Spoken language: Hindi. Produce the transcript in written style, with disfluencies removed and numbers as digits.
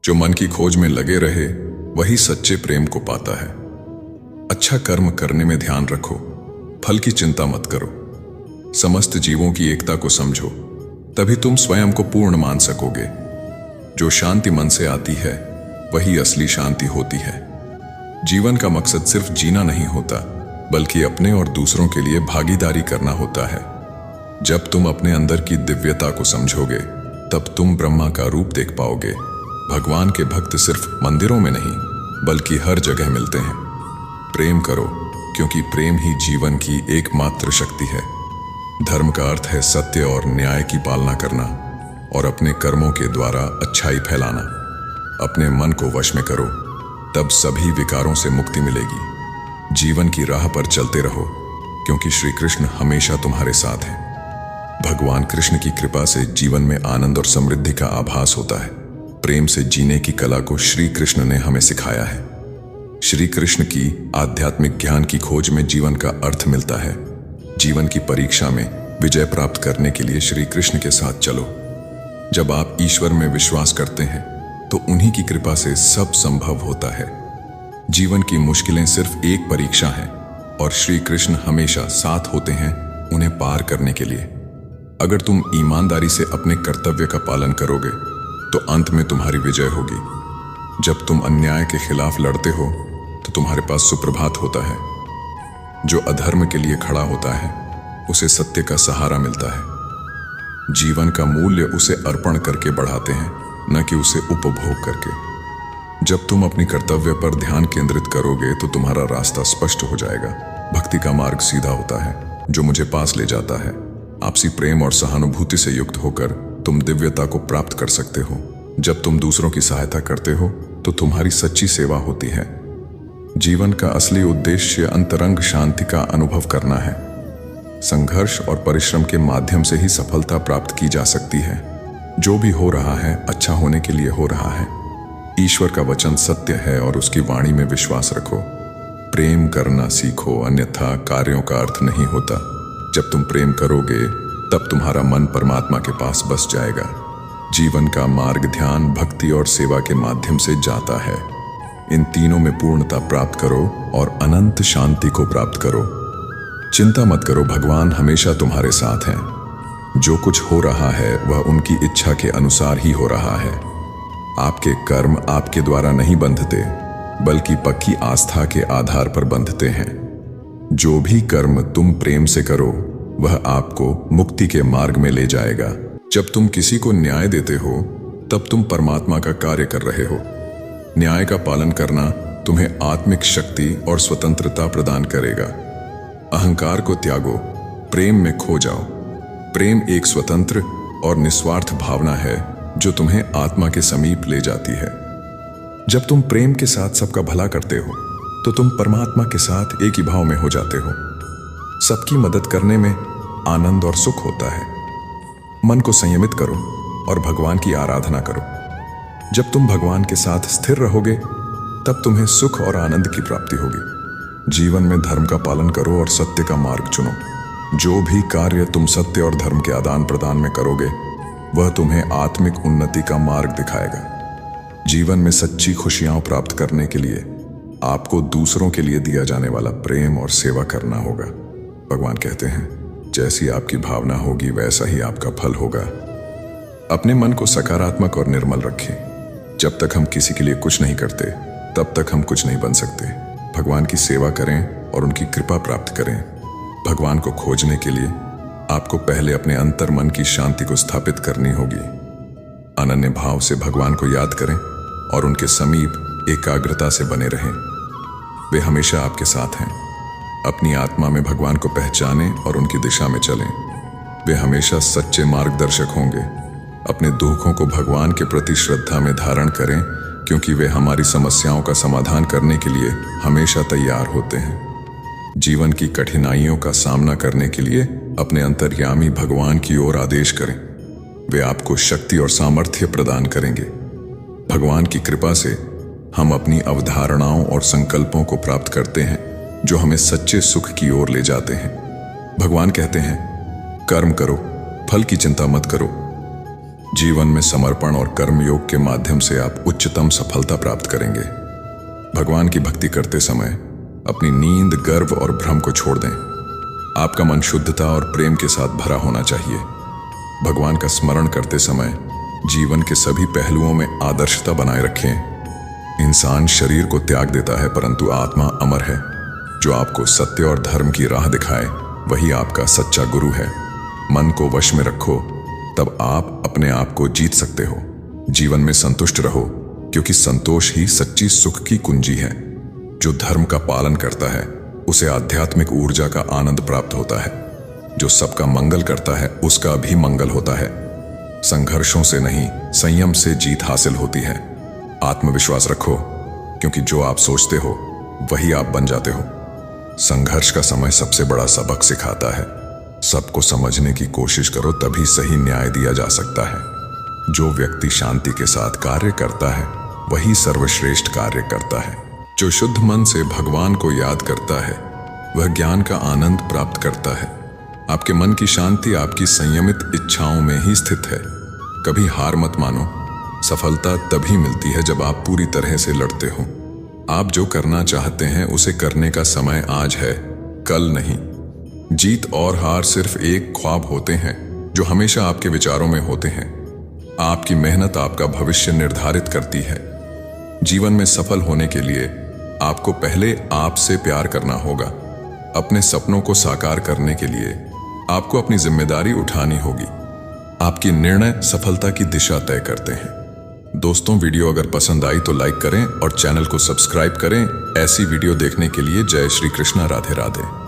जो मन की खोज में लगे रहे वही सच्चे प्रेम को पाता है। अच्छा कर्म करने में ध्यान रखो, फल की चिंता मत करो। समस्त जीवों की एकता को समझो, तभी तुम स्वयं को पूर्ण मान सकोगे। जो शांति मन से आती है वही असली शांति होती है। जीवन का मकसद सिर्फ जीना नहीं होता, बल्कि अपने और दूसरों के लिए भागीदारी करना होता है। जब तुम अपने अंदर की दिव्यता को समझोगे, तब तुम ब्रह्मा का रूप देख पाओगे। भगवान के भक्त सिर्फ मंदिरों में नहीं, बल्कि हर जगह मिलते हैं। प्रेम करो, क्योंकि प्रेम ही जीवन की एकमात्र शक्ति है। धर्म का अर्थ है सत्य और न्याय की पालना करना, और अपने कर्मों के द्वारा अच्छाई फैलाना। अपने मन को वश में करो, तब सभी विकारों से मुक्ति मिलेगी। जीवन की राह पर चलते रहो, क्योंकि श्री कृष्ण हमेशा तुम्हारे साथ हैं। भगवान कृष्ण की कृपा से जीवन में आनंद और समृद्धि का आभास होता है। प्रेम से जीने की कला को श्री कृष्ण ने हमें सिखाया है। श्री कृष्ण की आध्यात्मिक ज्ञान की खोज में जीवन का अर्थ मिलता है। जीवन की परीक्षा में विजय प्राप्त करने के लिए श्री कृष्ण के साथ चलो। जब आप ईश्वर में विश्वास करते हैं, तो उन्हीं की कृपा से सब संभव होता है। जीवन की मुश्किलें सिर्फ एक परीक्षा है, और श्री कृष्ण हमेशा साथ होते हैं उन्हें पार करने के लिए। अगर तुम ईमानदारी से अपने कर्तव्य का पालन करोगे, तो अंत में तुम्हारी विजय होगी। जब तुम अन्याय के खिलाफ लड़ते हो, तो तुम्हारे पास सुप्रभात होता है। जो अधर्म के लिए खड़ा होता है, उसे सत्य का सहारा मिलता है। जीवन का मूल्य उसे अर्पण करके बढ़ाते हैं, न कि उसे उपभोग करके। जब तुम अपनी कर्तव्य पर ध्यान केंद्रित करोगे, तो तुम्हारा रास्ता स्पष्ट हो जाएगा। भक्ति का मार्ग सीधा होता है, जो मुझे पास ले जाता है। आपसी प्रेम और सहानुभूति से युक्त होकर तुम दिव्यता को प्राप्त कर सकते हो। जब तुम दूसरों की सहायता करते हो, तो तुम्हारी सच्ची सेवा होती है। जीवन का असली उद्देश्य अंतरंग शांति का अनुभव करना है। संघर्ष और परिश्रम के माध्यम से ही सफलता प्राप्त की जा सकती है। जो भी हो रहा है, अच्छा होने के लिए हो रहा है। ईश्वर का वचन सत्य है, और उसकी वाणी में विश्वास रखो। प्रेम करना सीखो, अन्यथा कार्यों का अर्थ नहीं होता। जब तुम प्रेम करोगे, तब तुम्हारा मन परमात्मा के पास बस जाएगा। जीवन का मार्ग ध्यान, भक्ति और सेवा के माध्यम से जाता है। इन तीनों में पूर्णता प्राप्त करो और अनंत शांति को प्राप्त करो। चिंता मत करो, भगवान हमेशा तुम्हारे साथ हैं। जो कुछ हो रहा है, वह उनकी इच्छा के अनुसार ही हो रहा है। आपके कर्म आपके द्वारा नहीं बंधते, बल्कि पक्की आस्था के आधार पर बंधते हैं। जो भी कर्म तुम प्रेम से करो, वह आपको मुक्ति के मार्ग में ले जाएगा। जब तुम किसी को न्याय देते हो, तब तुम परमात्मा का कार्य कर रहे हो। न्याय का पालन करना तुम्हें आत्मिक शक्ति और स्वतंत्रता प्रदान करेगा। अहंकार को त्यागो, प्रेम में खो जाओ। प्रेम एक स्वतंत्र और निस्वार्थ भावना है, जो तुम्हें आत्मा के समीप ले जाती है। जब तुम प्रेम के साथ सबका भला करते हो, तो तुम परमात्मा के साथ एक ही भाव में हो जाते हो। सबकी मदद करने में आनंद और सुख होता है। मन को संयमित करो और भगवान की आराधना करो। जब तुम भगवान के साथ स्थिर रहोगे, तब तुम्हें सुख और आनंद की प्राप्ति होगी। जीवन में धर्म का पालन करो और सत्य का मार्ग चुनो। जो भी कार्य तुम सत्य और धर्म के आदान प्रदान में करोगे, वह तुम्हें आत्मिक उन्नति का मार्ग दिखाएगा। जीवन में सच्ची खुशियां प्राप्त करने के लिए आपको दूसरों के लिए दिया जाने वाला प्रेम और सेवा करना होगा। भगवान कहते हैं, जैसी आपकी भावना होगी, वैसा ही आपका फल होगा। अपने मन को सकारात्मक और निर्मल रखें। जब तक हम किसी के लिए कुछ नहीं करते, तब तक हम कुछ नहीं बन सकते। भगवान की सेवा करें और उनकी कृपा प्राप्त करें। भगवान को खोजने के लिए आपको पहले अपने अंतर मन की शांति को स्थापित करनी होगी। अनन्य भाव से भगवान को याद करें और उनके समीप एकाग्रता से बने रहें। वे हमेशा आपके साथ हैं। अपनी आत्मा में भगवान को पहचानें और उनकी दिशा में चलें। वे हमेशा सच्चे मार्गदर्शक होंगे। अपने दुखों को भगवान के प्रति श्रद्धा में धारण करें, क्योंकि वे हमारी समस्याओं का समाधान करने के लिए हमेशा तैयार होते हैं। जीवन की कठिनाइयों का सामना करने के लिए अपने अंतर्यामी भगवान की ओर आदेश करें। वे आपको शक्ति और सामर्थ्य प्रदान करेंगे। भगवान की कृपा से हम अपनी अवधारणाओं और संकल्पों को प्राप्त करते हैं, जो हमें सच्चे सुख की ओर ले जाते हैं। भगवान कहते हैं, कर्म करो, फल की चिंता मत करो। जीवन में समर्पण और कर्मयोग के माध्यम से आप उच्चतम सफलता प्राप्त करेंगे। भगवान की भक्ति करते समय अपनी नींद, गर्व और भ्रम को छोड़ दें। आपका मन शुद्धता और प्रेम के साथ भरा होना चाहिए। भगवान का स्मरण करते समय जीवन के सभी पहलुओं में आदर्शता बनाए रखें। इंसान शरीर को त्याग देता है, परंतु आत्मा अमर है। जो आपको सत्य और धर्म की राह दिखाए वही आपका सच्चा गुरु है। मन को वश में रखो, तब आप अपने आप को जीत सकते हो। जीवन में संतुष्ट रहो, क्योंकि संतोष ही सच्ची सुख की कुंजी है। जो धर्म का पालन करता है उसे आध्यात्मिक ऊर्जा का आनंद प्राप्त होता है। जो सबका मंगल करता है उसका भी मंगल होता है। संघर्षों से नहीं, संयम से जीत हासिल होती है। आत्मविश्वास रखो, क्योंकि जो आप सोचते हो वही आप बन जाते हो। संघर्ष का समय सबसे बड़ा सबक सिखाता है। सबको समझने की कोशिश करो, तभी सही न्याय दिया जा सकता है। जो व्यक्ति शांति के साथ कार्य करता है वही सर्वश्रेष्ठ कार्य करता है। जो शुद्ध मन से भगवान को याद करता है वह ज्ञान का आनंद प्राप्त करता है। आपके मन की शांति आपकी संयमित इच्छाओं में ही स्थित है। कभी हार मत मानो। सफलता तभी मिलती है जब आप पूरी तरह से लड़ते हो। आप जो करना चाहते हैं उसे करने का समय आज है, कल नहीं। जीत और हार सिर्फ एक ख्वाब होते हैं जो हमेशा आपके विचारों में होते हैं। आपकी मेहनत आपका भविष्य निर्धारित करती है। जीवन में सफल होने के लिए आपको पहले आपसे प्यार करना होगा। अपने सपनों को साकार करने के लिए आपको अपनी जिम्मेदारी उठानी होगी। आपकी निर्णय सफलता की दिशा तय करते हैं। दोस्तों, वीडियो अगर पसंद आई तो लाइक करें और चैनल को सब्सक्राइब करें। ऐसी वीडियो देखने के लिए जय श्री कृष्णा, राधे राधे।